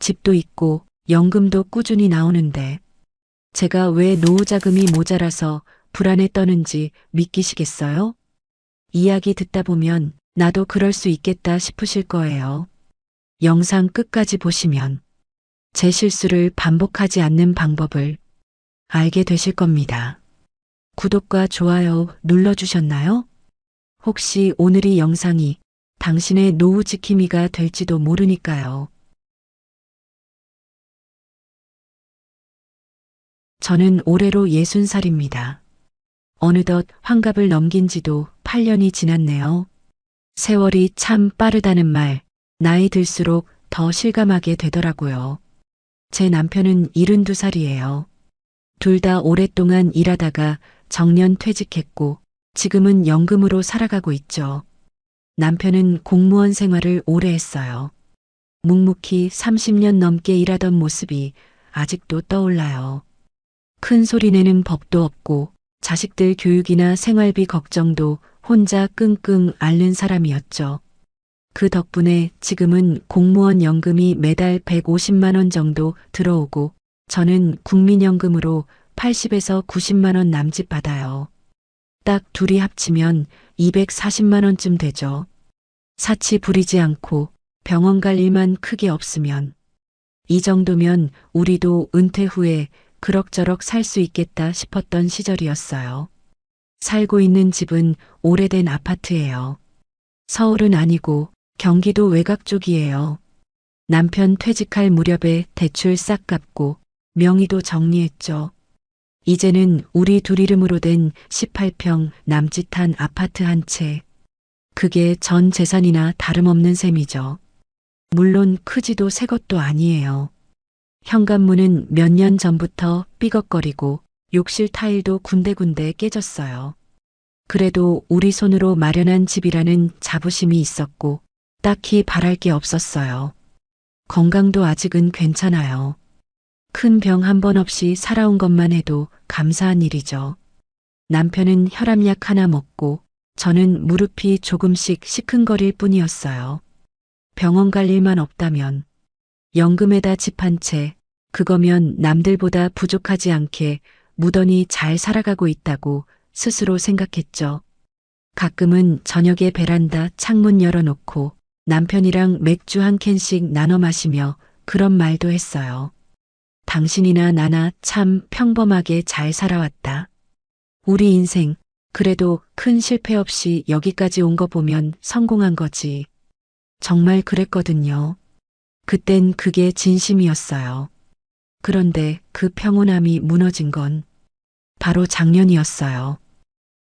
집도 있고 연금도 꾸준히 나오는데 제가 왜 노후 자금이 모자라서 불안에 떠는지 믿기시겠어요? 이야기 듣다 보면 나도 그럴 수 있겠다 싶으실 거예요. 영상 끝까지 보시면 제 실수를 반복하지 않는 방법을 알게 되실 겁니다. 구독과 좋아요 눌러주셨나요? 혹시 오늘 이 영상이 당신의 노후 지킴이가 될지도 모르니까요. 저는 올해로 60살입니다. 어느덧 환갑을 넘긴 지도 8년이 지났네요. 세월이 참 빠르다는 말, 나이 들수록 더 실감하게 되더라고요. 제 남편은 72살이에요. 둘 다 오랫동안 일하다가 정년 퇴직했고 지금은 연금으로 살아가고 있죠. 남편은 공무원 생활을 오래 했어요. 묵묵히 30년 넘게 일하던 모습이 아직도 떠올라요. 큰 소리 내는 법도 없고 자식들 교육이나 생활비 걱정도 혼자 끙끙 앓는 사람이었죠. 그 덕분에 지금은 공무원 연금이 매달 150만 원 정도 들어오고 저는 국민연금으로 80에서 90만 원 남짓 받아요. 딱 둘이 합치면 240만 원쯤 되죠. 사치 부리지 않고 병원 갈 일만 크게 없으면 이 정도면 우리도 은퇴 후에 그럭저럭 살 수 있겠다 싶었던 시절이었어요. 살고 있는 집은 오래된 아파트예요. 서울은 아니고 경기도 외곽 쪽이에요. 남편 퇴직할 무렵에 대출 싹 갚고 명의도 정리했죠. 이제는 우리 둘 이름으로 된 18평 남짓한 아파트 한 채. 그게 전 재산이나 다름없는 셈이죠. 물론 크지도 새 것도 아니에요. 현관문은 몇 년 전부터 삐걱거리고 욕실 타일도 군데군데 깨졌어요. 그래도 우리 손으로 마련한 집이라는 자부심이 있었고 딱히 바랄 게 없었어요. 건강도 아직은 괜찮아요. 큰 병 한 번 없이 살아온 것만 해도 감사한 일이죠. 남편은 혈압약 하나 먹고 저는 무릎이 조금씩 시큰거릴 뿐이었어요. 병원 갈 일만 없다면 연금에다 집 한 채, 그거면 남들보다 부족하지 않게 무던히 잘 살아가고 있다고 스스로 생각했죠. 가끔은 저녁에 베란다 창문 열어놓고 남편이랑 맥주 한 캔씩 나눠 마시며 그런 말도 했어요. 당신이나 나나 참 평범하게 잘 살아왔다. 우리 인생 그래도 큰 실패 없이 여기까지 온 거 보면 성공한 거지. 정말 그랬거든요. 그땐 그게 진심이었어요. 그런데 그 평온함이 무너진 건 바로 작년이었어요.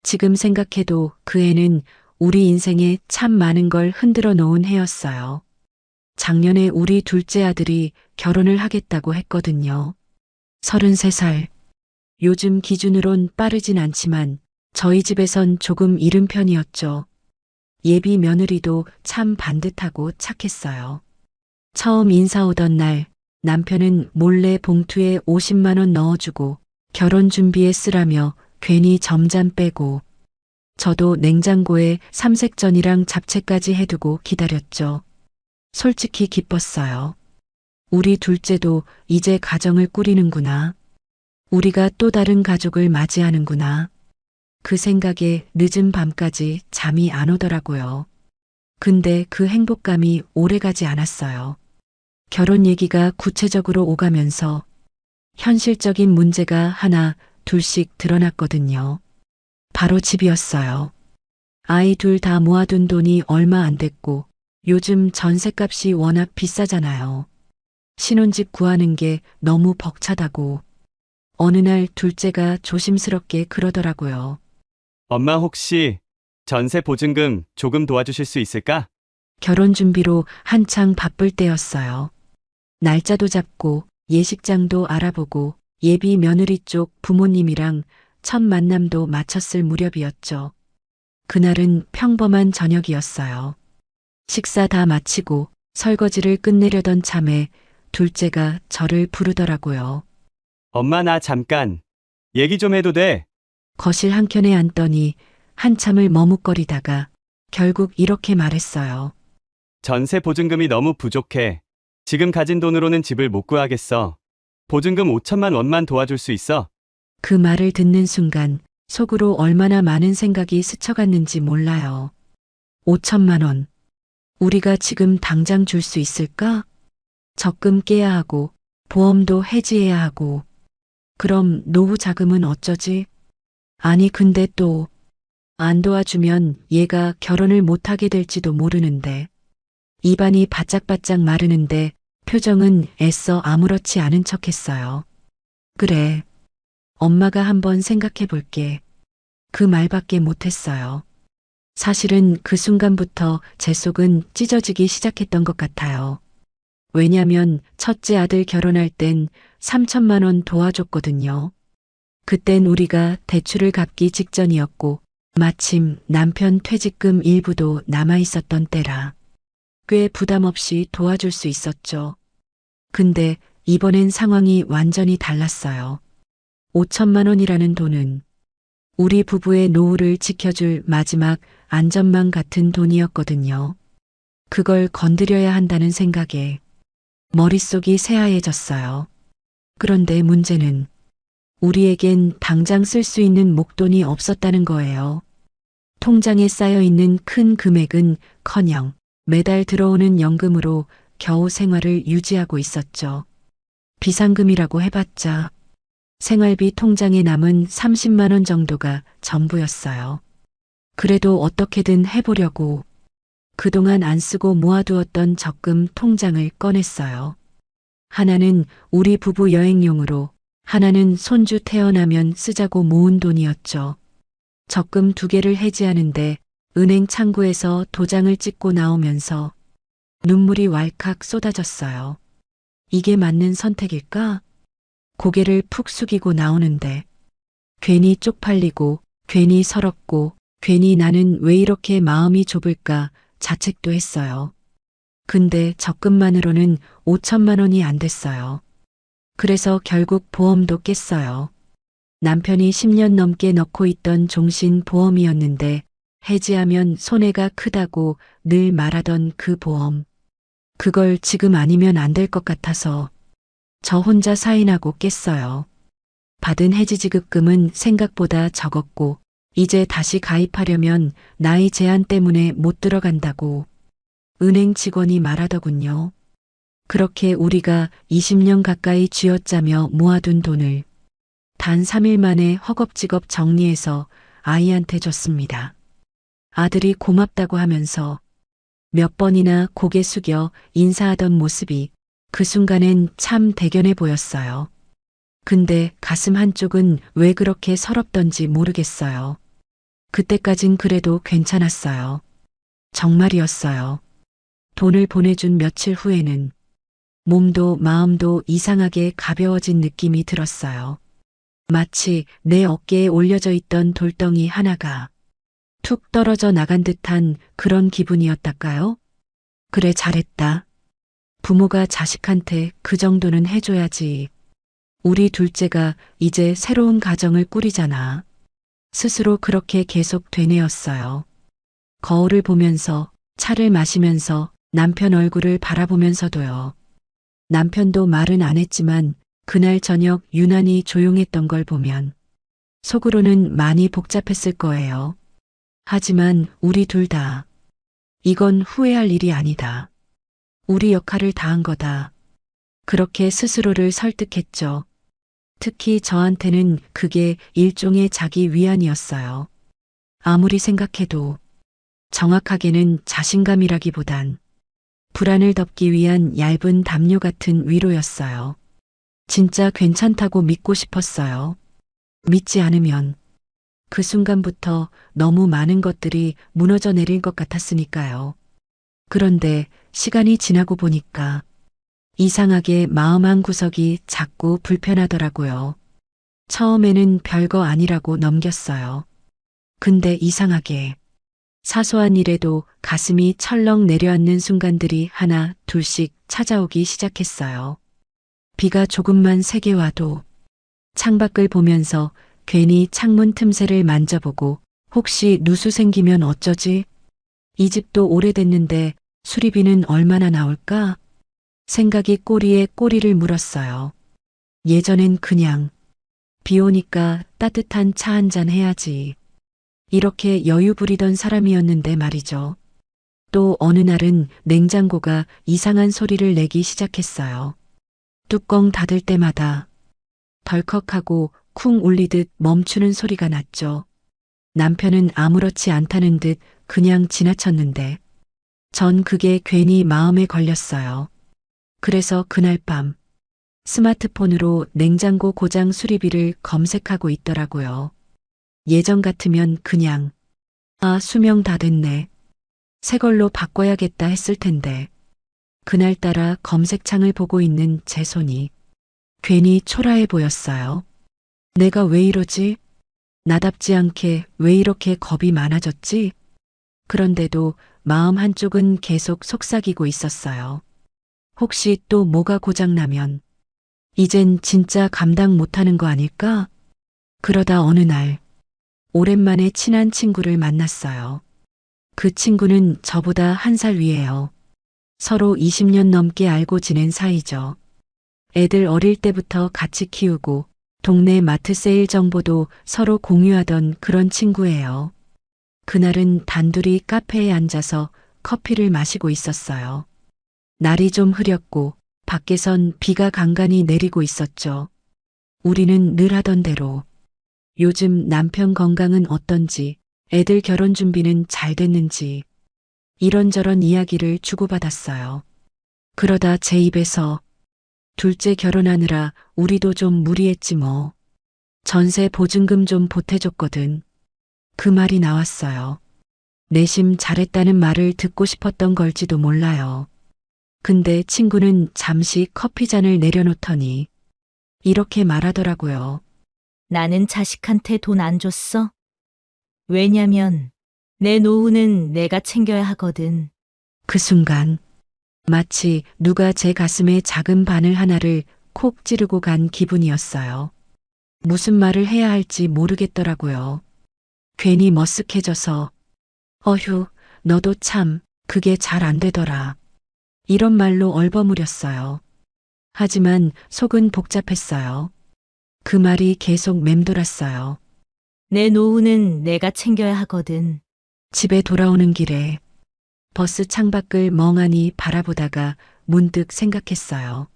지금 생각해도 그 해는 우리 인생에 참 많은 걸 흔들어 놓은 해였어요. 작년에 우리 둘째 아들이 결혼을 하겠다고 했거든요. 33살. 요즘 기준으론 빠르진 않지만 저희 집에선 조금 이른 편이었죠. 예비 며느리도 참 반듯하고 착했어요. 처음 인사 오던 날 남편은 몰래 봉투에 50만 원 넣어주고 결혼 준비에 쓰라며 괜히 점잔 빼고 저도 냉장고에 삼색전이랑 잡채까지 해두고 기다렸죠. 솔직히 기뻤어요. 우리 둘째도 이제 가정을 꾸리는구나. 우리가 또 다른 가족을 맞이하는구나. 그 생각에 늦은 밤까지 잠이 안 오더라고요. 근데 그 행복감이 오래가지 않았어요. 결혼 얘기가 구체적으로 오가면서 현실적인 문제가 하나 둘씩 드러났거든요. 바로 집이었어요. 아이 둘 다 모아둔 돈이 얼마 안 됐고 요즘 전셋값이 워낙 비싸잖아요. 신혼집 구하는 게 너무 벅차다고 어느 날 둘째가 조심스럽게 그러더라고요. 엄마 혹시 전세 보증금 조금 도와주실 수 있을까? 결혼 준비로 한창 바쁠 때였어요. 날짜도 잡고 예식장도 알아보고 예비 며느리 쪽 부모님이랑 첫 만남도 마쳤을 무렵이었죠. 그날은 평범한 저녁이었어요. 식사 다 마치고 설거지를 끝내려던 참에 둘째가 저를 부르더라고요. 엄마 나 잠깐 얘기 좀 해도 돼? 거실 한켠에 앉더니 한참을 머뭇거리다가 결국 이렇게 말했어요. 전세 보증금이 너무 부족해. 지금 가진 돈으로는 집을 못 구하겠어. 보증금 5천만 원만 도와줄 수 있어? 그 말을 듣는 순간 속으로 얼마나 많은 생각이 스쳐갔는지 몰라요. 5천만 원. 우리가 지금 당장 줄 수 있을까? 적금 깨야 하고 보험도 해지해야 하고 그럼 노후 자금은 어쩌지? 아니 근데 또 안 도와주면 얘가 결혼을 못하게 될지도 모르는데 입안이 바짝바짝 마르는데 표정은 애써 아무렇지 않은 척했어요. 그래. 엄마가 한번 생각해 볼게. 그 말밖에 못했어요. 사실은 그 순간부터 제 속은 찢어지기 시작했던 것 같아요. 왜냐면 첫째 아들 결혼할 땐 3천만 원 도와줬거든요. 그땐 우리가 대출을 갚기 직전이었고 마침 남편 퇴직금 일부도 남아 있었던 때라 꽤 부담 없이 도와줄 수 있었죠. 근데 이번엔 상황이 완전히 달랐어요. 5천만 원이라는 돈은 우리 부부의 노후를 지켜줄 마지막 안전망 같은 돈이었거든요. 그걸 건드려야 한다는 생각에 머릿속이 새하얘졌어요. 그런데 문제는 우리에겐 당장 쓸 수 있는 목돈이 없었다는 거예요. 통장에 쌓여 있는 큰 금액은 커녕 매달 들어오는 연금으로 겨우 생활을 유지하고 있었죠. 비상금이라고 해봤자 생활비 통장에 남은 30만 원 정도가 전부였어요. 그래도 어떻게든 해보려고 그동안 안 쓰고 모아두었던 적금 통장을 꺼냈어요. 하나는 우리 부부 여행용으로, 하나는 손주 태어나면 쓰자고 모은 돈이었죠. 적금 2개를 해지하는데 은행 창구에서 도장을 찍고 나오면서 눈물이 왈칵 쏟아졌어요. 이게 맞는 선택일까? 고개를 푹 숙이고 나오는데 괜히 쪽팔리고 괜히 서럽고 괜히 나는 왜 이렇게 마음이 좁을까 자책도 했어요. 근데 적금만으로는 5천만 원이 안 됐어요. 그래서 결국 보험도 깼어요. 남편이 10년 넘게 넣고 있던 종신 보험이었는데 해지하면 손해가 크다고 늘 말하던 그 보험. 그걸 지금 아니면 안 될 것 같아서 저 혼자 사인하고 깼어요. 받은 해지 지급금은 생각보다 적었고 이제 다시 가입하려면 나이 제한 때문에 못 들어간다고 은행 직원이 말하더군요. 그렇게 우리가 20년 가까이 쥐어짜며 모아둔 돈을 단 3일 만에 허겁지겁 정리해서 아이한테 줬습니다. 아들이 고맙다고 하면서 몇 번이나 고개 숙여 인사하던 모습이 그 순간엔 참 대견해 보였어요. 근데 가슴 한쪽은 왜 그렇게 서럽던지 모르겠어요. 그때까진 그래도 괜찮았어요. 정말이었어요. 돈을 보내준 며칠 후에는 몸도 마음도 이상하게 가벼워진 느낌이 들었어요. 마치 내 어깨에 올려져 있던 돌덩이 하나가 툭 떨어져 나간 듯한 그런 기분이었달까요? 그래 잘했다. 부모가 자식한테 그 정도는 해줘야지. 우리 둘째가 이제 새로운 가정을 꾸리잖아. 스스로 그렇게 계속 되뇌었어요. 거울을 보면서 차를 마시면서 남편 얼굴을 바라보면서도요. 남편도 말은 안 했지만 그날 저녁 유난히 조용했던 걸 보면 속으로는 많이 복잡했을 거예요. 하지만 우리 둘 다 이건 후회할 일이 아니다. 우리 역할을 다한 거다. 그렇게 스스로를 설득했죠. 특히 저한테는 그게 일종의 자기 위안이었어요. 아무리 생각해도 정확하게는 자신감이라기보단 불안을 덮기 위한 얇은 담요 같은 위로였어요. 진짜 괜찮다고 믿고 싶었어요. 믿지 않으면 그 순간부터 너무 많은 것들이 무너져 내릴 것 같았으니까요. 그런데 시간이 지나고 보니까 이상하게 마음 한 구석이 자꾸 불편하더라고요. 처음에는 별거 아니라고 넘겼어요. 근데 이상하게 사소한 일에도 가슴이 철렁 내려앉는 순간들이 하나 둘씩 찾아오기 시작했어요. 비가 조금만 세게 와도 창밖을 보면서 괜히 창문 틈새를 만져보고 혹시 누수 생기면 어쩌지? 이 집도 오래됐는데 수리비는 얼마나 나올까? 생각이 꼬리에 꼬리를 물었어요. 예전엔 그냥 비 오니까 따뜻한 차 한잔 해야지. 이렇게 여유 부리던 사람이었는데 말이죠. 또 어느 날은 냉장고가 이상한 소리를 내기 시작했어요. 뚜껑 닫을 때마다 덜컥하고 쿵 울리듯 멈추는 소리가 났죠. 남편은 아무렇지 않다는 듯 그냥 지나쳤는데 전 그게 괜히 마음에 걸렸어요. 그래서 그날 밤 스마트폰으로 냉장고 고장 수리비를 검색하고 있더라고요. 예전 같으면 그냥 수명 다 됐네. 새 걸로 바꿔야겠다 했을 텐데 그날따라 검색창을 보고 있는 제 손이 괜히 초라해 보였어요. 내가 왜 이러지? 나답지 않게 왜 이렇게 겁이 많아졌지? 그런데도 마음 한쪽은 계속 속삭이고 있었어요. 혹시 또 뭐가 고장나면 이젠 진짜 감당 못하는 거 아닐까? 그러다 어느 날 오랜만에 친한 친구를 만났어요. 그 친구는 저보다 한 살 위에요. 서로 20년 넘게 알고 지낸 사이죠. 애들 어릴 때부터 같이 키우고 동네 마트 세일 정보도 서로 공유하던 그런 친구예요. 그날은 단둘이 카페에 앉아서 커피를 마시고 있었어요. 날이 좀 흐렸고 밖에선 비가 간간히 내리고 있었죠. 우리는 늘 하던 대로 요즘 남편 건강은 어떤지, 애들 결혼 준비는 잘 됐는지 이런저런 이야기를 주고받았어요. 그러다 제 입에서 둘째 결혼하느라 우리도 좀 무리했지 뭐. 전세 보증금 좀 보태줬거든. 그 말이 나왔어요. 내심 잘했다는 말을 듣고 싶었던 걸지도 몰라요. 근데 친구는 잠시 커피잔을 내려놓더니 이렇게 말하더라고요. 나는 자식한테 돈 안 줬어. 왜냐면 내 노후는 내가 챙겨야 하거든. 그 순간 마치 누가 제 가슴에 작은 바늘 하나를 콕 찌르고 간 기분이었어요. 무슨 말을 해야 할지 모르겠더라고요. 괜히 머쓱해져서 어휴, 너도 참 그게 잘 안 되더라. 이런 말로 얼버무렸어요. 하지만 속은 복잡했어요. 그 말이 계속 맴돌았어요. 내 노후는 내가 챙겨야 하거든. 집에 돌아오는 길에 버스 창밖을 멍하니 바라보다가 문득 생각했어요.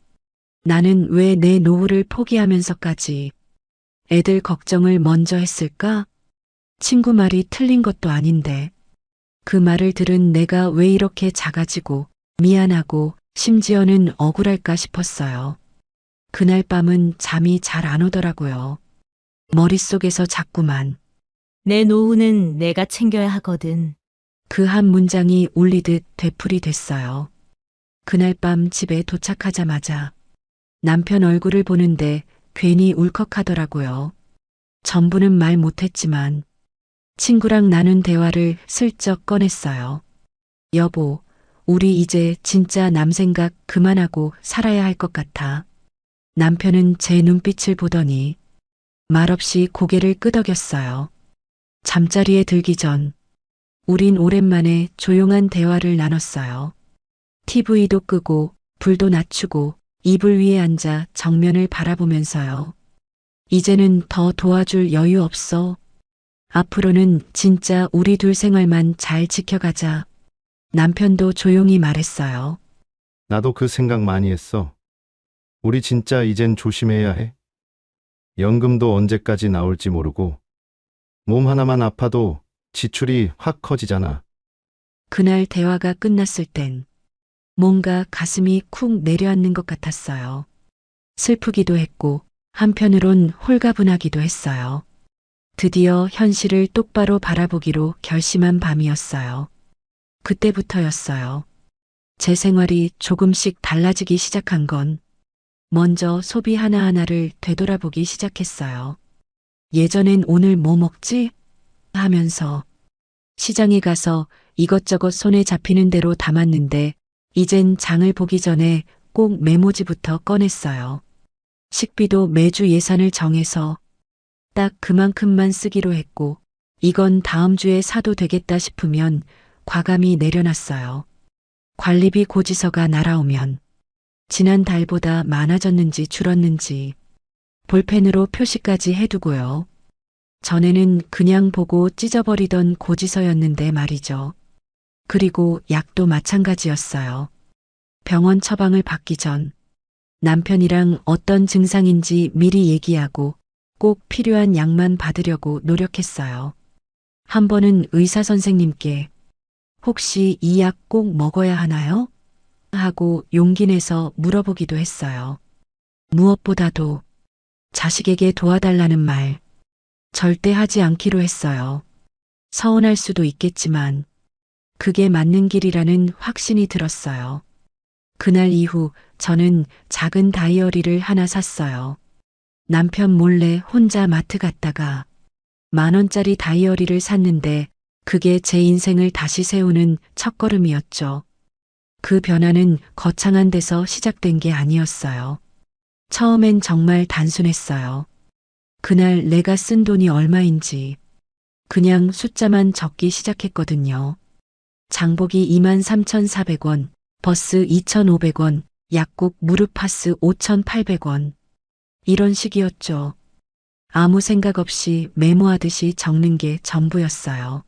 나는 왜 내 노후를 포기하면서까지 애들 걱정을 먼저 했을까? 친구 말이 틀린 것도 아닌데 그 말을 들은 내가 왜 이렇게 작아지고 미안하고 심지어는 억울할까 싶었어요. 그날 밤은 잠이 잘 안 오더라고요. 머릿속에서 자꾸만 내 노후는 내가 챙겨야 하거든. 그 한 문장이 울리듯 되풀이 됐어요. 그날 밤 집에 도착하자마자 남편 얼굴을 보는데 괜히 울컥하더라고요. 전부는 말 못했지만 친구랑 나눈 대화를 슬쩍 꺼냈어요. 여보, 우리 이제 진짜 남 생각 그만하고 살아야 할 것 같아. 남편은 제 눈빛을 보더니 말없이 고개를 끄덕였어요. 잠자리에 들기 전 우린 오랜만에 조용한 대화를 나눴어요. TV도 끄고 불도 낮추고 이불 위에 앉아 정면을 바라보면서요. 이제는 더 도와줄 여유 없어. 앞으로는 진짜 우리 둘 생활만 잘 지켜가자. 남편도 조용히 말했어요. 나도 그 생각 많이 했어. 우리 진짜 이젠 조심해야 해. 연금도 언제까지 나올지 모르고 몸 하나만 아파도 지출이 확 커지잖아. 그날 대화가 끝났을 땐 뭔가 가슴이 쿵 내려앉는 것 같았어요. 슬프기도 했고 한편으론 홀가분하기도 했어요. 드디어 현실을 똑바로 바라보기로 결심한 밤이었어요. 그때부터였어요. 제 생활이 조금씩 달라지기 시작한 건 먼저 소비 하나하나를 되돌아보기 시작했어요. 예전엔 오늘 뭐 먹지? 하면서 시장에 가서 이것저것 손에 잡히는 대로 담았는데 이젠 장을 보기 전에 꼭 메모지부터 꺼냈어요. 식비도 매주 예산을 정해서 딱 그만큼만 쓰기로 했고 이건 다음 주에 사도 되겠다 싶으면 과감히 내려놨어요. 관리비 고지서가 날아오면 지난 달보다 많아졌는지 줄었는지 볼펜으로 표시까지 해두고요. 전에는 그냥 보고 찢어버리던 고지서였는데 말이죠. 그리고 약도 마찬가지였어요. 병원 처방을 받기 전 남편이랑 어떤 증상인지 미리 얘기하고 꼭 필요한 약만 받으려고 노력했어요. 한 번은 의사 선생님께 혹시 이 약 꼭 먹어야 하나요? 하고 용기 내서 물어보기도 했어요. 무엇보다도 자식에게 도와달라는 말 절대 하지 않기로 했어요. 서운할 수도 있겠지만 그게 맞는 길이라는 확신이 들었어요. 그날 이후 저는 작은 다이어리를 하나 샀어요. 남편 몰래 혼자 마트 갔다가 10,000원짜리 다이어리를 샀는데 그게 제 인생을 다시 세우는 첫걸음이었죠. 그 변화는 거창한 데서 시작된 게 아니었어요. 처음엔 정말 단순했어요. 그날 내가 쓴 돈이 얼마인지 그냥 숫자만 적기 시작했거든요. 장보기 23,400원, 버스 2,500원, 약국 무릎 파스 5,800원. 이런 식이었죠. 아무 생각 없이 메모하듯이 적는 게 전부였어요.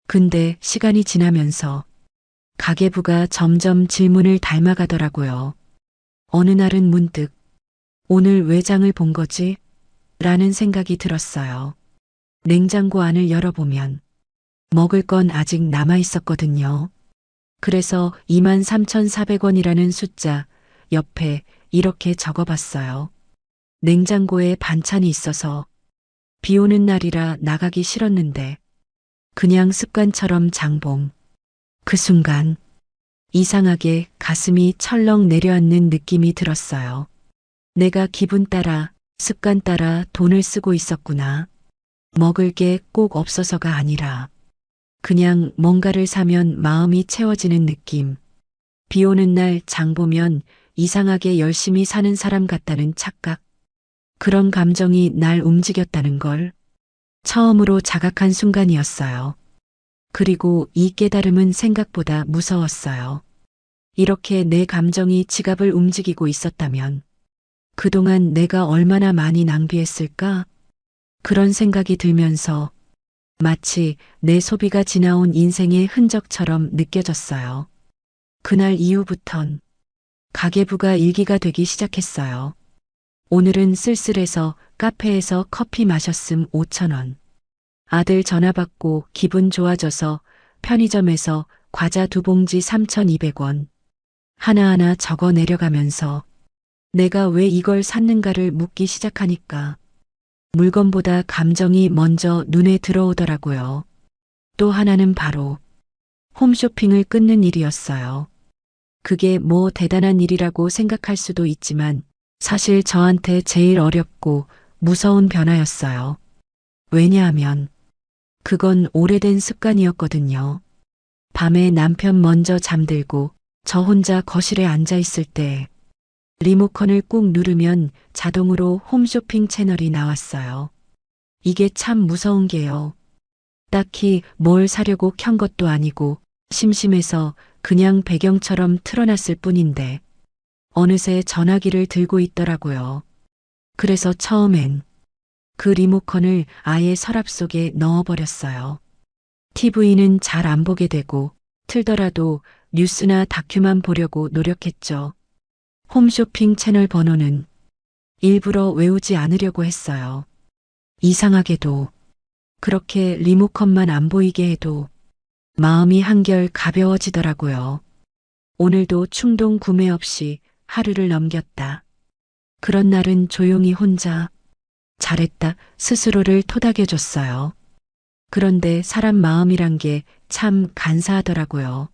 근데 시간이 지나면서 가계부가 점점 질문을 닮아가더라고요. 어느 날은 문득 오늘 왜 장을 본 거지? 라는 생각이 들었어요. 냉장고 안을 열어보면 먹을 건 아직 남아 있었거든요. 그래서 23,400원이라는 숫자 옆에 이렇게 적어봤어요. 냉장고에 반찬이 있어서 비 오는 날이라 나가기 싫었는데 그냥 습관처럼 장봄. 그 순간 이상하게 가슴이 철렁 내려앉는 느낌이 들었어요. 내가 기분 따라 습관 따라 돈을 쓰고 있었구나. 먹을 게 꼭 없어서가 아니라 그냥 뭔가를 사면 마음이 채워지는 느낌. 비 오는 날 장 보면 이상하게 열심히 사는 사람 같다는 착각. 그런 감정이 날 움직였다는 걸 처음으로 자각한 순간이었어요. 그리고 이 깨달음은 생각보다 무서웠어요. 이렇게 내 감정이 지갑을 움직이고 있었다면 그동안 내가 얼마나 많이 낭비했을까? 그런 생각이 들면서 마치 내 소비가 지나온 인생의 흔적처럼 느껴졌어요. 그날 이후부턴 가계부가 일기가 되기 시작했어요. 오늘은 쓸쓸해서 카페에서 커피 마셨음 5,000원. 아들 전화 받고 기분 좋아져서 편의점에서 과자 2봉지 3,200원. 하나하나 적어 내려가면서 내가 왜 이걸 샀는가를 묻기 시작하니까 물건보다 감정이 먼저 눈에 들어오더라고요. 또 하나는 바로 홈쇼핑을 끊는 일이었어요. 그게 뭐 대단한 일이라고 생각할 수도 있지만 사실 저한테 제일 어렵고 무서운 변화였어요. 왜냐하면 그건 오래된 습관이었거든요. 밤에 남편 먼저 잠들고 저 혼자 거실에 앉아 있을 때 리모컨을 꾹 누르면 자동으로 홈쇼핑 채널이 나왔어요. 이게 참 무서운 게요. 딱히 뭘 사려고 켠 것도 아니고 심심해서 그냥 배경처럼 틀어놨을 뿐인데 어느새 전화기를 들고 있더라고요. 그래서 처음엔 그 리모컨을 아예 서랍 속에 넣어버렸어요. TV는 잘 안 보게 되고 틀더라도 뉴스나 다큐만 보려고 노력했죠. 홈쇼핑 채널 번호는 일부러 외우지 않으려고 했어요. 이상하게도 그렇게 리모컨만 안 보이게 해도 마음이 한결 가벼워지더라고요. 오늘도 충동 구매 없이 하루를 넘겼다. 그런 날은 조용히 혼자 잘했다 스스로를 토닥여줬어요. 그런데 사람 마음이란 게 참 간사하더라고요.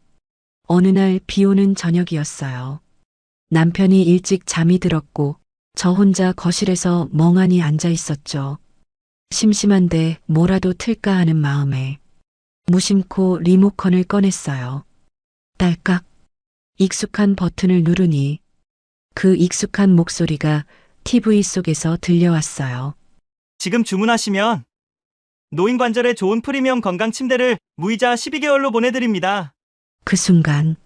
어느 날 비 오는 저녁이었어요. 남편이 일찍 잠이 들었고 저 혼자 거실에서 멍하니 앉아 있었죠. 심심한데 뭐라도 틀까 하는 마음에 무심코 리모컨을 꺼냈어요. 딸깍 익숙한 버튼을 누르니 그 익숙한 목소리가 TV 속에서 들려왔어요. 지금 주문하시면 노인 관절에 좋은 프리미엄 건강 침대를 무이자 12개월로 보내드립니다. 그 순간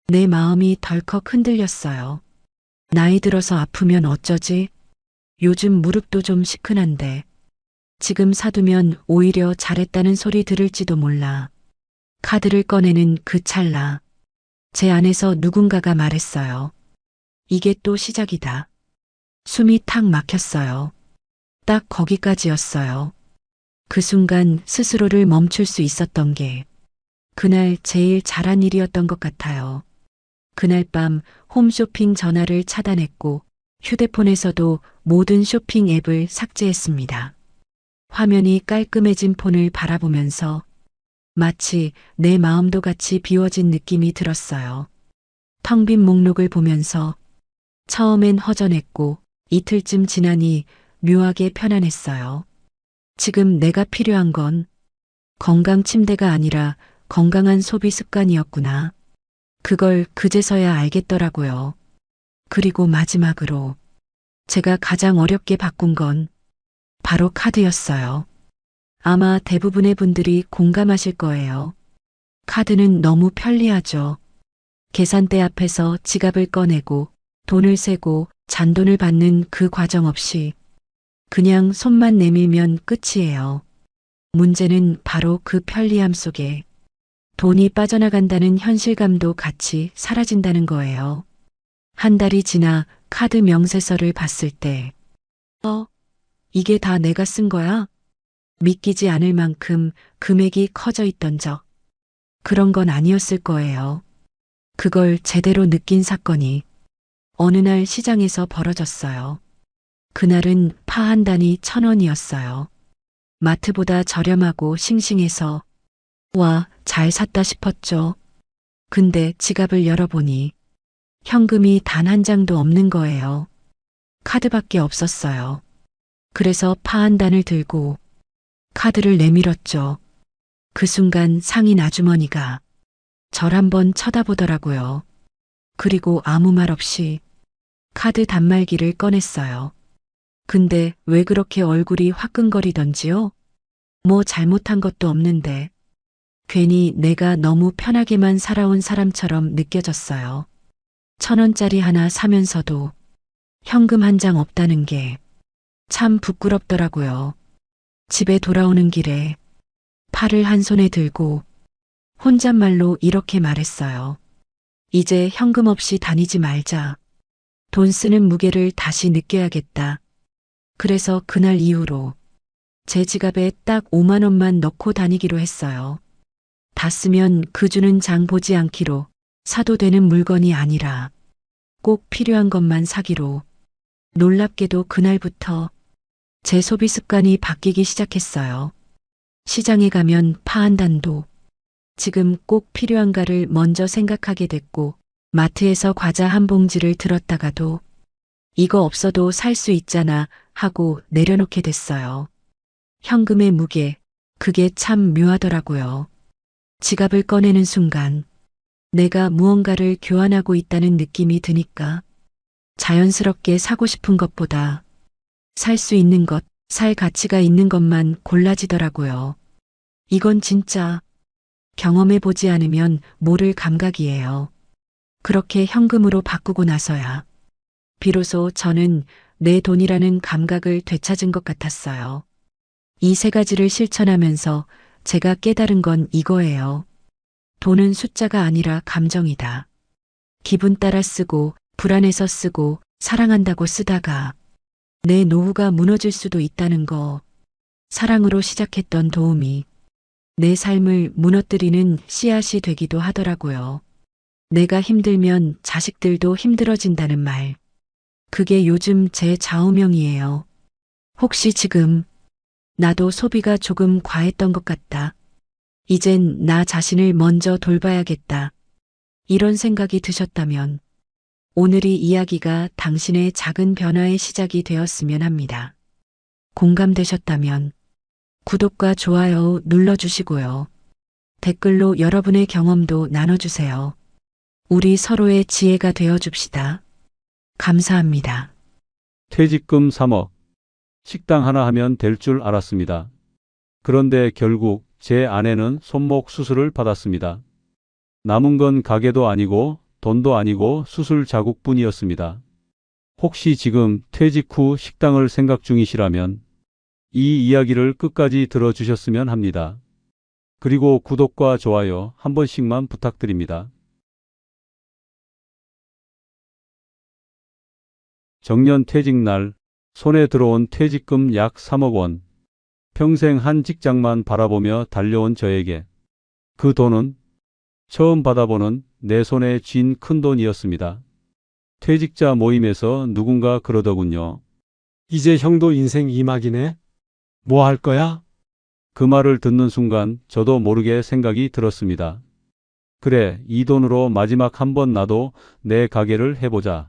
내 마음이 덜컥 흔들렸어요. 나이 들어서 아프면 어쩌지? 요즘 무릎도 좀 시큰한데. 지금 사두면 오히려 잘했다는 소리 들을지도 몰라. 카드를 꺼내는 그 찰나. 제 안에서 누군가가 말했어요. 이게 또 시작이다. 숨이 탁 막혔어요. 딱 거기까지였어요. 그 순간 스스로를 멈출 수 있었던 게 그날 제일 잘한 일이었던 것 같아요. 그날 밤 홈쇼핑 전화를 차단했고 휴대폰에서도 모든 쇼핑 앱을 삭제했습니다. 화면이 깔끔해진 폰을 바라보면서 마치 내 마음도 같이 비워진 느낌이 들었어요. 텅 빈 목록을 보면서 처음엔 허전했고 이틀쯤 지나니 묘하게 편안했어요. 지금 내가 필요한 건 건강 침대가 아니라 건강한 소비 습관이었구나. 그걸 그제서야 알겠더라고요. 그리고 마지막으로 제가 가장 어렵게 바꾼 건 바로 카드였어요. 아마 대부분의 분들이 공감하실 거예요. 카드는 너무 편리하죠. 계산대 앞에서 지갑을 꺼내고 돈을 세고 잔돈을 받는 그 과정 없이 그냥 손만 내밀면 끝이에요. 문제는 바로 그 편리함 속에 돈이 빠져나간다는 현실감도 같이 사라진다는 거예요. 한 달이 지나 카드 명세서를 봤을 때, 이게 다 내가 쓴 거야? 믿기지 않을 만큼 금액이 커져 있던 적. 그런 건 아니었을 거예요. 그걸 제대로 느낀 사건이 어느 날 시장에서 벌어졌어요. 그날은 파 한 단이 1,000원이었어요. 마트보다 저렴하고 싱싱해서 와, 잘 샀다 싶었죠. 근데 지갑을 열어보니 현금이 단 한 장도 없는 거예요. 카드밖에 없었어요. 그래서 파 한 단을 들고 카드를 내밀었죠. 그 순간 상인 아주머니가 절 한번 쳐다보더라고요. 그리고 아무 말 없이 카드 단말기를 꺼냈어요. 근데 왜 그렇게 얼굴이 화끈거리던지요? 뭐 잘못한 것도 없는데 괜히 내가 너무 편하게만 살아온 사람처럼 느껴졌어요. 1,000원짜리 하나 사면서도 현금 한 장 없다는 게 참 부끄럽더라고요. 집에 돌아오는 길에 팔을 한 손에 들고 혼잣말로 이렇게 말했어요. 이제 현금 없이 다니지 말자. 돈 쓰는 무게를 다시 느껴야겠다. 그래서 그날 이후로 제 지갑에 딱 5만 원만 넣고 다니기로 했어요. 다 쓰면 그 주는 장 보지 않기로, 사도 되는 물건이 아니라 꼭 필요한 것만 사기로. 놀랍게도 그날부터 제 소비 습관이 바뀌기 시작했어요. 시장에 가면 파 한 단도 지금 꼭 필요한가를 먼저 생각하게 됐고, 마트에서 과자 한 봉지를 들었다가도 이거 없어도 살 수 있잖아 하고 내려놓게 됐어요. 현금의 무게, 그게 참 묘하더라고요. 지갑을 꺼내는 순간 내가 무언가를 교환하고 있다는 느낌이 드니까 자연스럽게 사고 싶은 것보다 살 수 있는 것, 살 가치가 있는 것만 골라지더라고요. 이건 진짜 경험해보지 않으면 모를 감각이에요. 그렇게 현금으로 바꾸고 나서야 비로소 저는 내 돈이라는 감각을 되찾은 것 같았어요. 이 세 가지를 실천하면서 제가 깨달은 건 이거예요. 돈은 숫자가 아니라 감정이다. 기분 따라 쓰고 불안해서 쓰고 사랑한다고 쓰다가 내 노후가 무너질 수도 있다는 거. 사랑으로 시작했던 도움이 내 삶을 무너뜨리는 씨앗이 되기도 하더라고요. 내가 힘들면 자식들도 힘들어진다는 말. 그게 요즘 제 좌우명이에요. 혹시 지금 나도 소비가 조금 과했던 것 같다. 이젠 나 자신을 먼저 돌봐야겠다. 이런 생각이 드셨다면 오늘의 이야기가 당신의 작은 변화의 시작이 되었으면 합니다. 공감되셨다면 구독과 좋아요 눌러주시고요. 댓글로 여러분의 경험도 나눠주세요. 우리 서로의 지혜가 되어줍시다. 감사합니다. 퇴직금 3억. 식당 하나 하면 될 줄 알았습니다. 그런데 결국 제 아내는 손목 수술을 받았습니다. 남은 건 가게도 아니고 돈도 아니고 수술 자국뿐이었습니다. 혹시 지금 퇴직 후 식당을 생각 중이시라면 이 이야기를 끝까지 들어주셨으면 합니다. 그리고 구독과 좋아요 한 번씩만 부탁드립니다. 정년 퇴직 날 손에 들어온 퇴직금 약 3억 원. 평생 한 직장만 바라보며 달려온 저에게 그 돈은 처음 받아보는 내 손에 쥔 큰 돈이었습니다. 퇴직자 모임에서 누군가 그러더군요. 이제 형도 인생 이막이네? 뭐 할 거야? 그 말을 듣는 순간 저도 모르게 생각이 들었습니다. 그래, 이 돈으로 마지막 한 번 나도 내 가게를 해보자.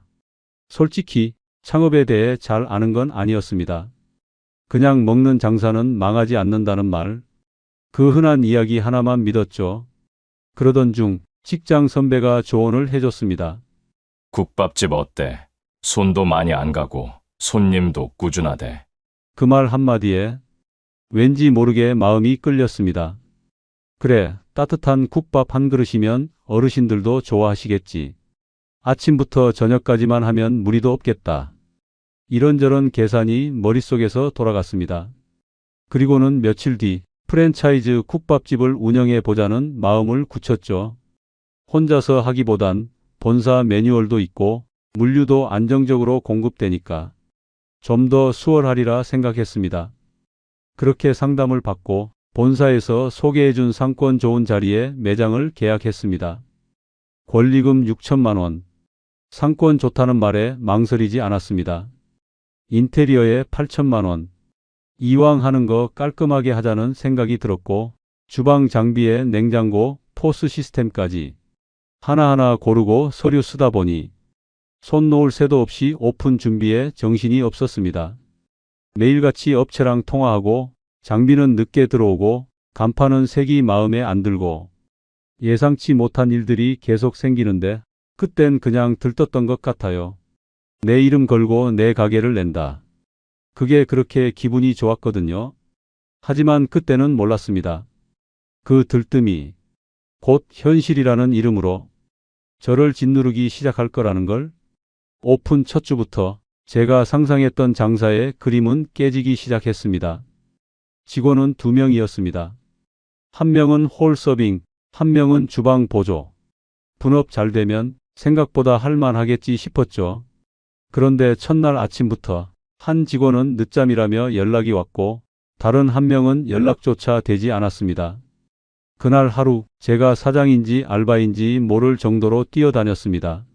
솔직히 창업에 대해 잘 아는 건 아니었습니다. 그냥 먹는 장사는 망하지 않는다는 말, 그 흔한 이야기 하나만 믿었죠. 그러던 중 직장 선배가 조언을 해줬습니다. 국밥집 어때? 손도 많이 안 가고 손님도 꾸준하대. 그 말 한마디에 왠지 모르게 마음이 끌렸습니다. 그래, 따뜻한 국밥 한 그릇이면 어르신들도 좋아하시겠지. 아침부터 저녁까지만 하면 무리도 없겠다. 이런저런 계산이 머릿속에서 돌아갔습니다. 그리고는 며칠 뒤 프랜차이즈 국밥집을 운영해 보자는 마음을 굳혔죠. 혼자서 하기보단 본사 매뉴얼도 있고 물류도 안정적으로 공급되니까 좀 더 수월하리라 생각했습니다. 그렇게 상담을 받고 본사에서 소개해준 상권 좋은 자리에 매장을 계약했습니다. 권리금 6천만 원. 상권 좋다는 말에 망설이지 않았습니다. 인테리어에 8천만 원. 이왕 하는 거 깔끔하게 하자는 생각이 들었고 주방 장비에 냉장고, 포스 시스템까지 하나하나 고르고 서류 쓰다 보니 손 놓을 새도 없이 오픈 준비에 정신이 없었습니다. 매일같이 업체랑 통화하고 장비는 늦게 들어오고 간판은 색이 마음에 안 들고 예상치 못한 일들이 계속 생기는데 그땐 그냥 들떴던 것 같아요. 내 이름 걸고 내 가게를 낸다. 그게 그렇게 기분이 좋았거든요. 하지만 그때는 몰랐습니다. 그 들뜸이 곧 현실이라는 이름으로 저를 짓누르기 시작할 거라는 걸. 오픈 첫 주부터 제가 상상했던 장사의 그림은 깨지기 시작했습니다. 직원은 2명이었습니다. 한 명은 홀 서빙, 한 명은 주방 보조. 분업 잘 되면 생각보다 할만하겠지 싶었죠. 그런데 첫날 아침부터 한 직원은 늦잠이라며 연락이 왔고 다른 한 명은 연락조차 되지 않았습니다. 그날 하루 제가 사장인지 알바인지 모를 정도로 뛰어다녔습니다.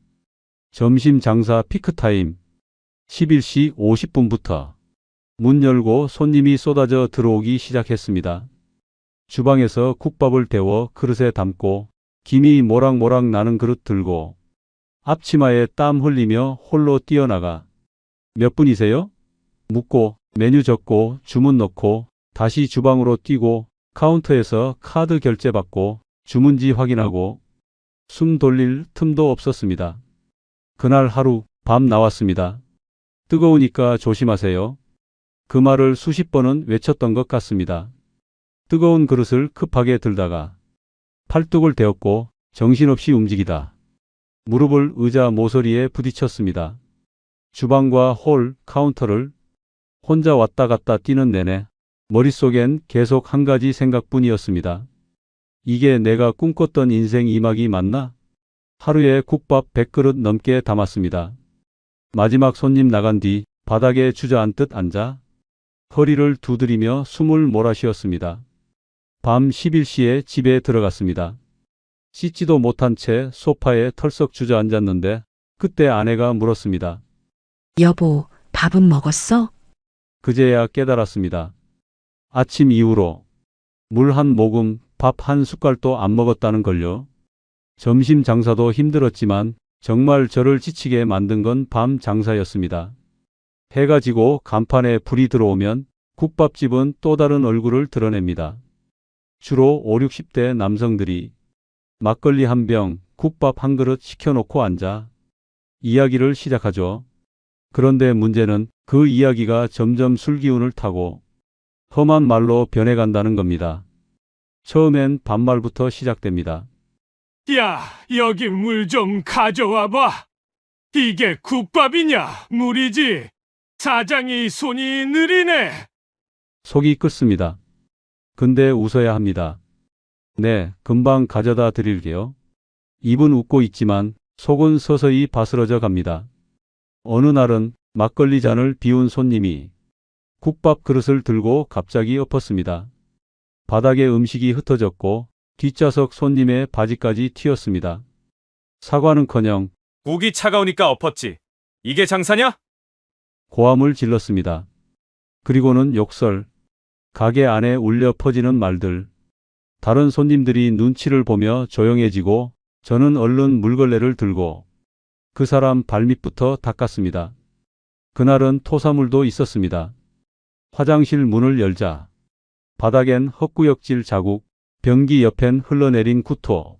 점심 장사 피크타임 11시 50분부터 문 열고 손님이 쏟아져 들어오기 시작했습니다. 주방에서 국밥을 데워 그릇에 담고 김이 모락모락 나는 그릇 들고 앞치마에 땀 흘리며 홀로 뛰어나가 몇 분이세요? 묻고 메뉴 적고 주문 넣고 다시 주방으로 뛰고 카운터에서 카드 결제 받고 주문지 확인하고 숨 돌릴 틈도 없었습니다. 그날 하루 밤 나왔습니다. 뜨거우니까 조심하세요. 그 말을 수십 번은 외쳤던 것 같습니다. 뜨거운 그릇을 급하게 들다가 팔뚝을 대었고 정신없이 움직이다 무릎을 의자 모서리에 부딪혔습니다. 주방과 홀, 카운터를 혼자 왔다 갔다 뛰는 내내 머릿속엔 계속 한 가지 생각뿐이었습니다. 이게 내가 꿈꿨던 인생 이막이 맞나? 하루에 국밥 100그릇 넘게 담았습니다. 마지막 손님 나간 뒤 바닥에 주저앉듯 앉아 허리를 두드리며 숨을 몰아쉬었습니다. 밤 11시에 집에 들어갔습니다. 씻지도 못한 채 소파에 털썩 주저앉았는데 그때 아내가 물었습니다. 여보, 밥은 먹었어? 그제야 깨달았습니다. 아침 이후로 물 한 모금, 밥 한 숟갈도 안 먹었다는 걸요. 점심 장사도 힘들었지만 정말 저를 지치게 만든 건 밤 장사였습니다. 해가 지고 간판에 불이 들어오면 국밥집은 또 다른 얼굴을 드러냅니다. 주로 5, 60대 남성들이 막걸리 한 병, 국밥 한 그릇 시켜놓고 앉아 이야기를 시작하죠. 그런데 문제는 그 이야기가 점점 술기운을 타고 험한 말로 변해간다는 겁니다. 처음엔 반말부터 시작됩니다. 야, 여기 물 좀 가져와 봐. 이게 국밥이냐? 물이지. 사장이 손이 느리네. 속이 끓습니다. 근데 웃어야 합니다. 네, 금방 가져다 드릴게요. 입은 웃고 있지만 속은 서서히 바스러져 갑니다. 어느 날은 막걸리 잔을 비운 손님이 국밥 그릇을 들고 갑자기 엎었습니다. 바닥에 음식이 흩어졌고 뒷좌석 손님의 바지까지 튀었습니다. 사과는커녕 국이 차가우니까 엎었지. 이게 장사냐? 고함을 질렀습니다. 그리고는 욕설, 가게 안에 울려 퍼지는 말들. 다른 손님들이 눈치를 보며 조용해지고 저는 얼른 물걸레를 들고 그 사람 발밑부터 닦았습니다. 그날은 토사물도 있었습니다. 화장실 문을 열자 바닥엔 헛구역질 자국, 변기 옆엔 흘러내린 구토.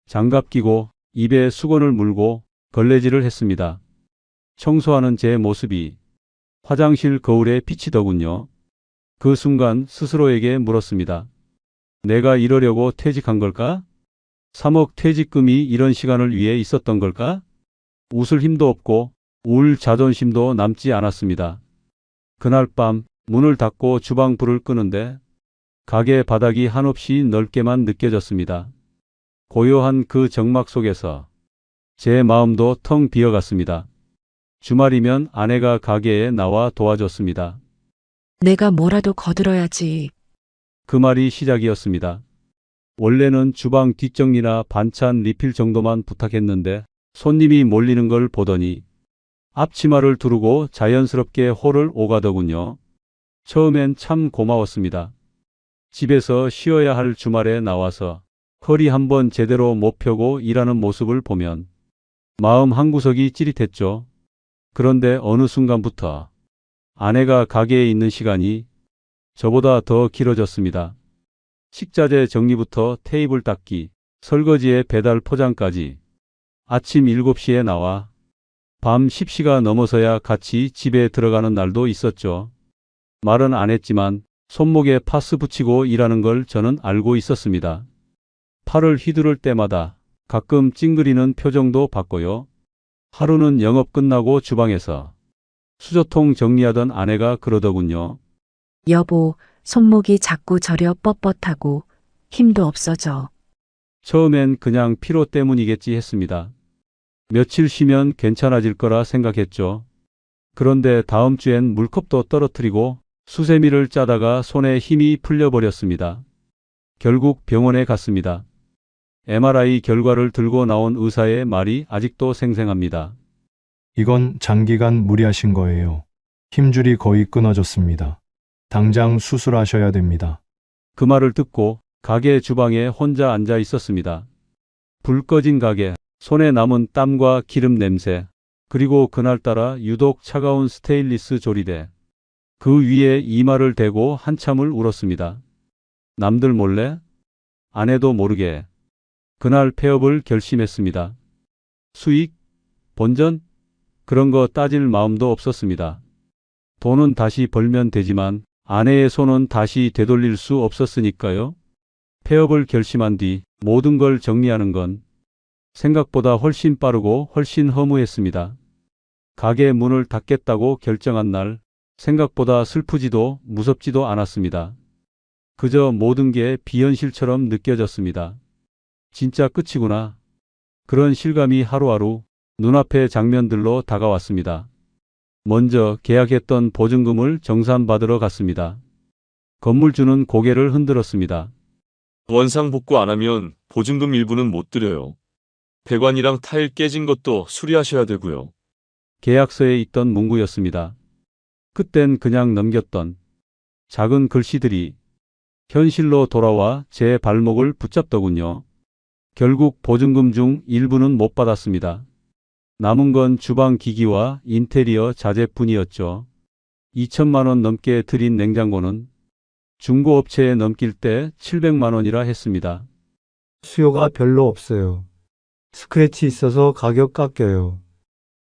장갑 끼고 입에 수건을 물고 걸레질을 했습니다. 청소하는 제 모습이 화장실 거울에 비치더군요. 그 순간 스스로에게 물었습니다. 내가 이러려고 퇴직한 걸까? 3억 퇴직금이 이런 시간을 위해 있었던 걸까? 웃을 힘도 없고 울 자존심도 남지 않았습니다. 그날 밤 문을 닫고 주방 불을 끄는데 가게 바닥이 한없이 넓게만 느껴졌습니다. 고요한 그 정막 속에서 제 마음도 텅 비어갔습니다. 주말이면 아내가 가게에 나와 도와줬습니다. 내가 뭐라도 거들어야지. 그 말이 시작이었습니다. 원래는 주방 뒷정리나 반찬 리필 정도만 부탁했는데 손님이 몰리는 걸 보더니 앞치마를 두르고 자연스럽게 홀을 오가더군요. 처음엔 참 고마웠습니다. 집에서 쉬어야 할 주말에 나와서 허리 한번 제대로 못 펴고 일하는 모습을 보면 마음 한구석이 찌릿했죠. 그런데 어느 순간부터 아내가 가게에 있는 시간이 저보다 더 길어졌습니다. 식자재 정리부터 테이블 닦기, 설거지에 배달 포장까지. 아침 7시에 나와 밤 10시가 넘어서야 같이 집에 들어가는 날도 있었죠. 말은 안 했지만 손목에 파스 붙이고 일하는 걸 저는 알고 있었습니다. 팔을 휘두를 때마다 가끔 찡그리는 표정도 봤고요. 하루는 영업 끝나고 주방에서 수저통 정리하던 아내가 그러더군요. 여보, 손목이 자꾸 저려 뻣뻣하고 힘도 없어져. 처음엔 그냥 피로 때문이겠지 했습니다. 며칠 쉬면 괜찮아질 거라 생각했죠. 그런데 다음 주엔 물컵도 떨어뜨리고 수세미를 짜다가 손에 힘이 풀려버렸습니다. 결국 병원에 갔습니다. MRI 결과를 들고 나온 의사의 말이 아직도 생생합니다. 이건 장기간 무리하신 거예요. 힘줄이 거의 끊어졌습니다. 당장 수술하셔야 됩니다. 그 말을 듣고 가게 주방에 혼자 앉아 있었습니다. 불 꺼진 가게, 손에 남은 땀과 기름 냄새, 그리고 그날따라 유독 차가운 스테인리스 조리대. 그 위에 이마를 대고 한참을 울었습니다. 남들 몰래? 아내도 모르게. 그날 폐업을 결심했습니다. 수익? 본전? 그런 거 따질 마음도 없었습니다. 돈은 다시 벌면 되지만 아내의 손은 다시 되돌릴 수 없었으니까요. 폐업을 결심한 뒤 모든 걸 정리하는 건 생각보다 훨씬 빠르고 훨씬 허무했습니다. 가게 문을 닫겠다고 결정한 날 생각보다 슬프지도 무섭지도 않았습니다. 그저 모든 게 비현실처럼 느껴졌습니다. 진짜 끝이구나. 그런 실감이 하루하루 눈앞의 장면들로 다가왔습니다. 먼저 계약했던 보증금을 정산받으러 갔습니다. 건물주는 고개를 흔들었습니다. 원상 복구 안 하면 보증금 일부는 못 드려요. 배관이랑 타일 깨진 것도 수리하셔야 되고요. 계약서에 있던 문구였습니다. 그땐 그냥 넘겼던 작은 글씨들이 현실로 돌아와 제 발목을 붙잡더군요. 결국 보증금 중 일부는 못 받았습니다. 남은 건 주방 기기와 인테리어 자재뿐이었죠. 2천만 원 넘게 들인 냉장고는 중고업체에 넘길 때 700만 원이라 했습니다. 수요가 별로 없어요. 스크래치 있어서 가격 깎여요.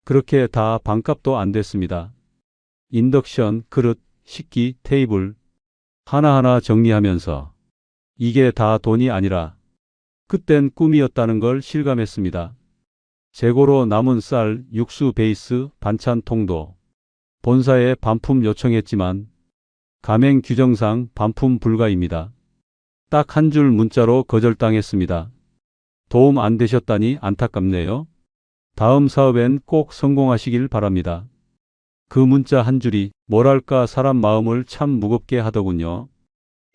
그렇게 다 반값도 안 됐습니다. 인덕션, 그릇, 식기, 테이블 하나하나 정리하면서 이게 다 돈이 아니라 그땐 꿈이었다는 걸 실감했습니다. 재고로 남은 쌀, 육수 베이스, 반찬통도 본사에 반품 요청했지만 가맹 규정상 반품 불가입니다. 딱 한 줄 문자로 거절당했습니다. 도움 안 되셨다니 안타깝네요. 다음 사업엔 꼭 성공하시길 바랍니다. 그 문자 한 줄이 뭐랄까 사람 마음을 참 무겁게 하더군요.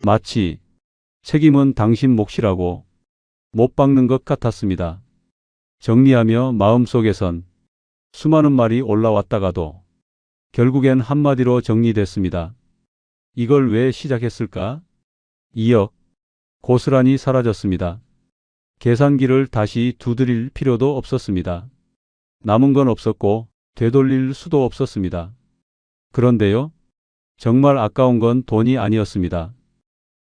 마치 책임은 당신 몫이라고 못 박는 것 같았습니다. 정리하며 마음속에선 수많은 말이 올라왔다가도 결국엔 한마디로 정리됐습니다. 이걸 왜 시작했을까? 2억. 고스란히 사라졌습니다. 계산기를 다시 두드릴 필요도 없었습니다. 남은 건 없었고 되돌릴 수도 없었습니다. 그런데요, 정말 아까운 건 돈이 아니었습니다.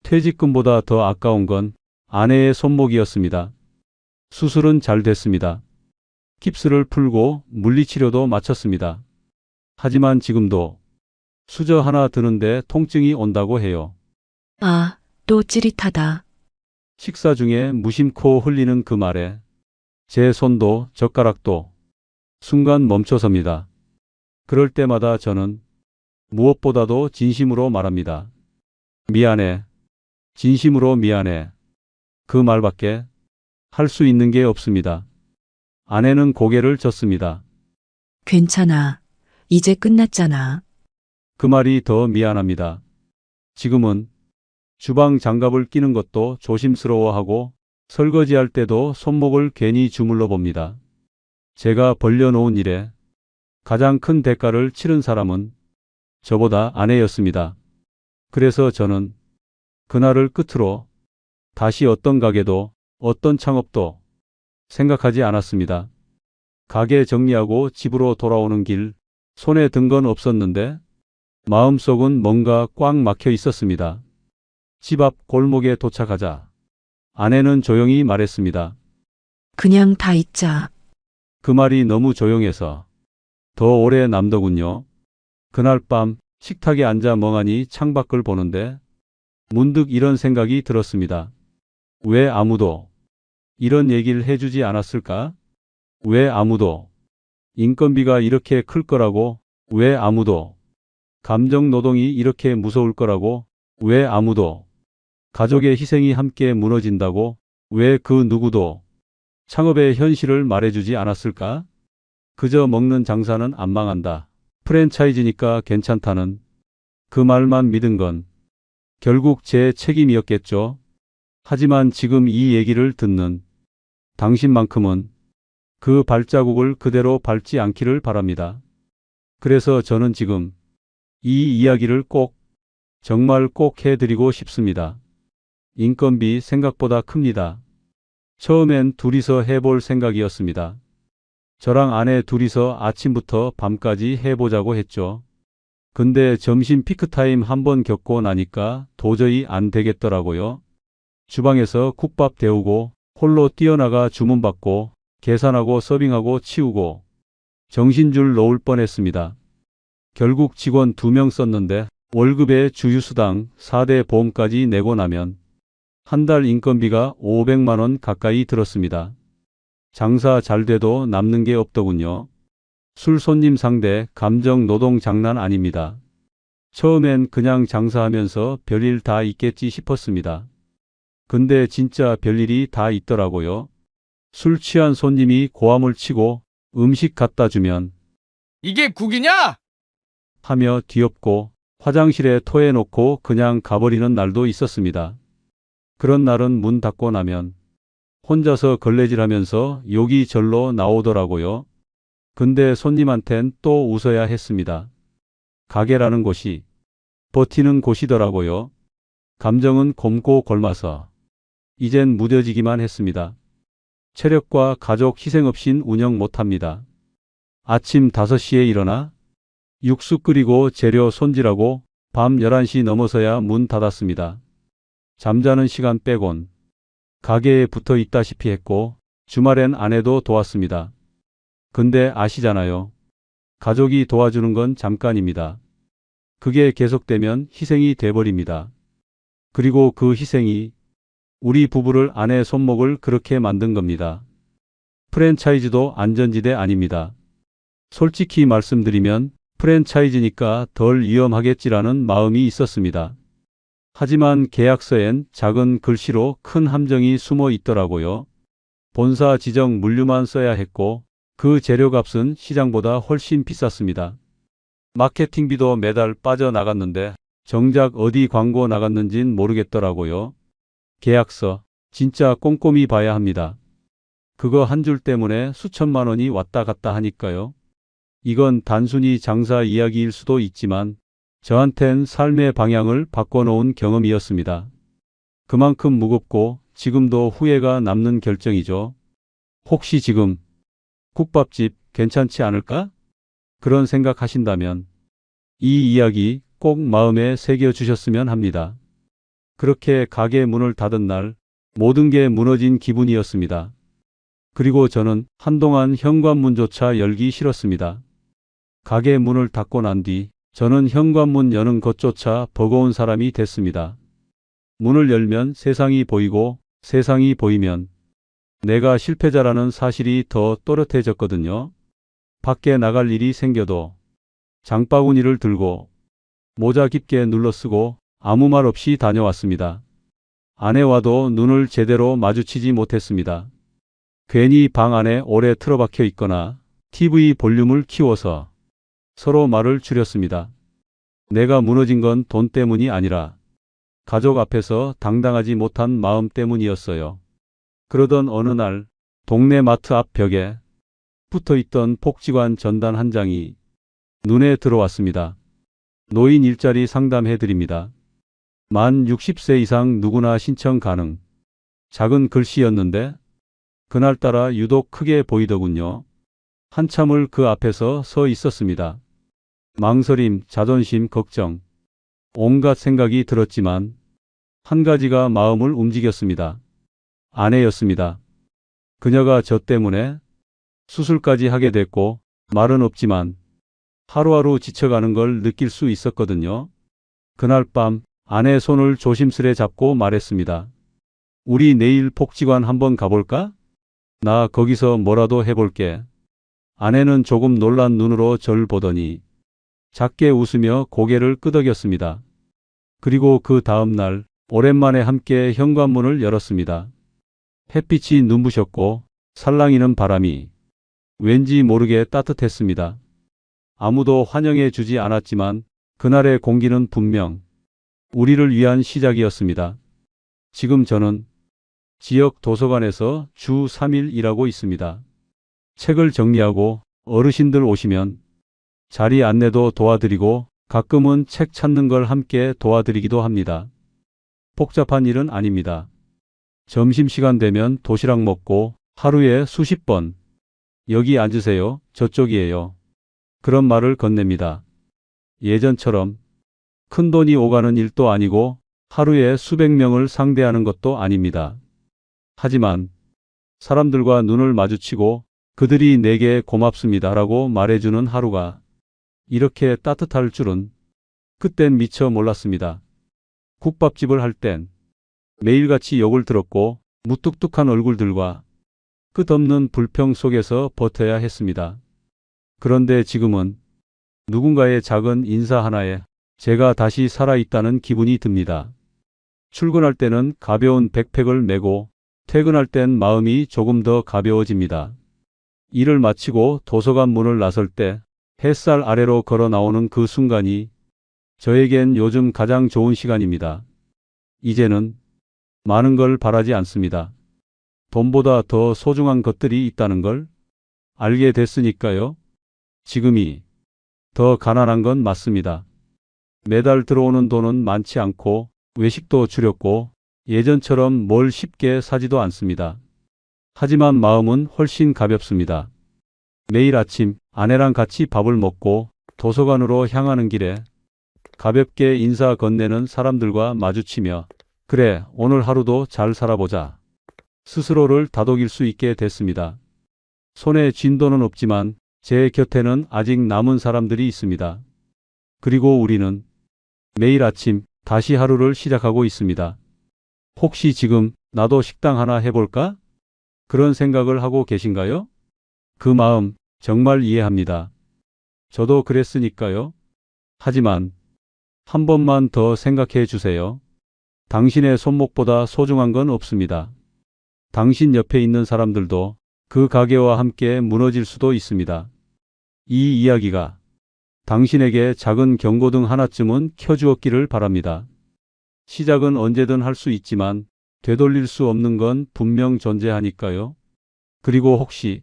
퇴직금보다 더 아까운 건 아내의 손목이었습니다. 수술은 잘 됐습니다. 깁스를 풀고 물리치료도 마쳤습니다. 하지만 지금도 수저 하나 드는데 통증이 온다고 해요. 아, 또 찌릿하다. 식사 중에 무심코 흘리는 그 말에 제 손도 젓가락도 순간 멈춰섭니다. 그럴 때마다 저는 무엇보다도 진심으로 말합니다. 미안해. 진심으로 미안해. 그 말밖에 할 수 있는 게 없습니다. 아내는 고개를 젓습니다. 괜찮아. 이제 끝났잖아. 그 말이 더 미안합니다. 지금은 주방 장갑을 끼는 것도 조심스러워하고 설거지할 때도 손목을 괜히 주물러 봅니다. 제가 벌려놓은 일에 가장 큰 대가를 치른 사람은 저보다 아내였습니다. 그래서 저는 그날을 끝으로 다시 어떤 가게도 어떤 창업도 생각하지 않았습니다. 가게 정리하고 집으로 돌아오는 길 손에 든 건 없었는데 마음속은 뭔가 꽉 막혀 있었습니다. 집 앞 골목에 도착하자 아내는 조용히 말했습니다. 그냥 다 잊자. 그 말이 너무 조용해서 더 오래 남더군요. 그날 밤 식탁에 앉아 멍하니 창밖을 보는데 문득 이런 생각이 들었습니다. 왜 아무도 이런 얘기를 해주지 않았을까? 왜 아무도 인건비가 이렇게 클 거라고? 왜 아무도 감정 노동이 이렇게 무서울 거라고? 왜 아무도 가족의 희생이 함께 무너진다고? 왜 그 누구도 창업의 현실을 말해주지 않았을까? 그저 먹는 장사는 안 망한다. 프랜차이즈니까 괜찮다는 그 말만 믿은 건 결국 제 책임이었겠죠. 하지만 지금 이 얘기를 듣는 당신만큼은 그 발자국을 그대로 밟지 않기를 바랍니다. 그래서 저는 지금 이 이야기를 꼭, 정말 꼭 해드리고 싶습니다. 인건비 생각보다 큽니다. 처음엔 둘이서 해볼 생각이었습니다. 저랑 아내 둘이서 아침부터 밤까지 해보자고 했죠. 근데 점심 피크타임 한번 겪고 나니까 도저히 안 되겠더라고요. 주방에서 국밥 데우고 홀로 뛰어나가 주문받고 계산하고 서빙하고 치우고 정신줄 놓을 뻔했습니다. 결국 직원 2명 썼는데 월급에 주유수당 4대 보험까지 내고 나면 한 달 인건비가 500만 원 가까이 들었습니다. 장사 잘 돼도 남는 게 없더군요. 술 손님 상대 감정 노동 장난 아닙니다. 처음엔 그냥 장사하면서 별일 다 있겠지 싶었습니다. 근데 진짜 별일이 다 있더라고요. 술 취한 손님이 고함을 치고 음식 갖다 주면 이게 국이냐? 하며 뒤엎고 화장실에 토해놓고 그냥 가버리는 날도 있었습니다. 그런 날은 문 닫고 나면 혼자서 걸레질하면서 욕이 절로 나오더라고요. 근데 손님한텐 또 웃어야 했습니다. 가게라는 곳이 버티는 곳이더라고요. 감정은 곰고 골마서 이젠 무뎌지기만 했습니다. 체력과 가족 희생 없인 운영 못합니다. 아침 5시에 일어나 육수 끓이고 재료 손질하고 밤 11시 넘어서야 문 닫았습니다. 잠자는 시간 빼곤 가게에 붙어 있다시피 했고 주말엔 아내도 도왔습니다. 근데 아시잖아요. 가족이 도와주는 건 잠깐입니다. 그게 계속되면 희생이 돼버립니다. 그리고 그 희생이 우리 부부를 아내 손목을 그렇게 만든 겁니다. 프랜차이즈도 안전지대 아닙니다. 솔직히 말씀드리면 프랜차이즈니까 덜 위험하겠지라는 마음이 있었습니다. 하지만 계약서엔 작은 글씨로 큰 함정이 숨어 있더라고요. 본사 지정 물류만 써야 했고 그 재료값은 시장보다 훨씬 비쌌습니다. 마케팅비도 매달 빠져나갔는데 정작 어디 광고 나갔는진 모르겠더라고요. 계약서 진짜 꼼꼼히 봐야 합니다. 그거 한 줄 때문에 수천만 원이 왔다 갔다 하니까요. 이건 단순히 장사 이야기일 수도 있지만 저한텐 삶의 방향을 바꿔놓은 경험이었습니다. 그만큼 무겁고 지금도 후회가 남는 결정이죠. 혹시 지금 국밥집 괜찮지 않을까? 그런 생각하신다면 이 이야기 꼭 마음에 새겨주셨으면 합니다. 그렇게 가게 문을 닫은 날 모든 게 무너진 기분이었습니다. 그리고 저는 한동안 현관문조차 열기 싫었습니다. 가게 문을 닫고 난 뒤 저는 현관문 여는 것조차 버거운 사람이 됐습니다. 문을 열면 세상이 보이고 세상이 보이면 내가 실패자라는 사실이 더 또렷해졌거든요. 밖에 나갈 일이 생겨도 장바구니를 들고 모자 깊게 눌러쓰고 아무 말 없이 다녀왔습니다. 아내와도 눈을 제대로 마주치지 못했습니다. 괜히 방 안에 오래 틀어박혀 있거나 TV 볼륨을 키워서 서로 말을 줄였습니다. 내가 무너진 건 돈 때문이 아니라 가족 앞에서 당당하지 못한 마음 때문이었어요. 그러던 어느 날 동네 마트 앞 벽에 붙어있던 복지관 전단 한 장이 눈에 들어왔습니다. 노인 일자리 상담해드립니다. 만 60세 이상 누구나 신청 가능. 작은 글씨였는데 그날따라 유독 크게 보이더군요. 한참을 그 앞에서 서 있었습니다. 망설임, 자존심, 걱정, 온갖 생각이 들었지만 한 가지가 마음을 움직였습니다. 아내였습니다. 그녀가 저 때문에 수술까지 하게 됐고 말은 없지만 하루하루 지쳐가는 걸 느낄 수 있었거든요. 그날 밤 아내 손을 조심스레 잡고 말했습니다. 우리 내일 복지관 한번 가볼까? 나 거기서 뭐라도 해볼게. 아내는 조금 놀란 눈으로 절 보더니 작게 웃으며 고개를 끄덕였습니다. 그리고 그 다음 날 오랜만에 함께 현관문을 열었습니다. 햇빛이 눈부셨고 살랑이는 바람이 왠지 모르게 따뜻했습니다. 아무도 환영해 주지 않았지만 그날의 공기는 분명 우리를 위한 시작이었습니다. 지금 저는 지역 도서관에서 주 3일 일하고 있습니다. 책을 정리하고 어르신들 오시면 자리 안내도 도와드리고 가끔은 책 찾는 걸 함께 도와드리기도 합니다. 복잡한 일은 아닙니다. 점심시간 되면 도시락 먹고 하루에 수십 번 여기 앉으세요. 저쪽이에요. 그런 말을 건넵니다. 예전처럼 큰 돈이 오가는 일도 아니고 하루에 수백 명을 상대하는 것도 아닙니다. 하지만 사람들과 눈을 마주치고 그들이 내게 고맙습니다라고 말해주는 하루가 이렇게 따뜻할 줄은 그땐 미처 몰랐습니다. 국밥집을 할 땐 매일같이 욕을 들었고 무뚝뚝한 얼굴들과 끝없는 불평 속에서 버텨야 했습니다. 그런데 지금은 누군가의 작은 인사 하나에 제가 다시 살아있다는 기분이 듭니다. 출근할 때는 가벼운 백팩을 메고 퇴근할 땐 마음이 조금 더 가벼워집니다. 일을 마치고 도서관 문을 나설 때 햇살 아래로 걸어 나오는 그 순간이 저에겐 요즘 가장 좋은 시간입니다. 이제는 많은 걸 바라지 않습니다. 돈보다 더 소중한 것들이 있다는 걸 알게 됐으니까요. 지금이 더 가난한 건 맞습니다. 매달 들어오는 돈은 많지 않고 외식도 줄였고 예전처럼 뭘 쉽게 사지도 않습니다. 하지만 마음은 훨씬 가볍습니다. 매일 아침 아내랑 같이 밥을 먹고 도서관으로 향하는 길에 가볍게 인사 건네는 사람들과 마주치며 그래, 오늘 하루도 잘 살아보자. 스스로를 다독일 수 있게 됐습니다. 손에 쥔 돈은 없지만 제 곁에는 아직 남은 사람들이 있습니다. 그리고 우리는 매일 아침 다시 하루를 시작하고 있습니다. 혹시 지금 나도 식당 하나 해볼까? 그런 생각을 하고 계신가요? 그 마음 정말 이해합니다. 저도 그랬으니까요. 하지만 한 번만 더 생각해 주세요. 당신의 손목보다 소중한 건 없습니다. 당신 옆에 있는 사람들도 그 가게와 함께 무너질 수도 있습니다. 이 이야기가 당신에게 작은 경고등 하나쯤은 켜주었기를 바랍니다. 시작은 언제든 할 수 있지만 되돌릴 수 없는 건 분명 존재하니까요. 그리고 혹시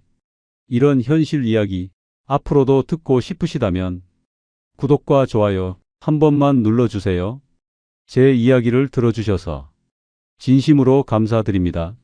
이런 현실 이야기 앞으로도 듣고 싶으시다면 구독과 좋아요 한 번만 눌러주세요. 제 이야기를 들어주셔서 진심으로 감사드립니다.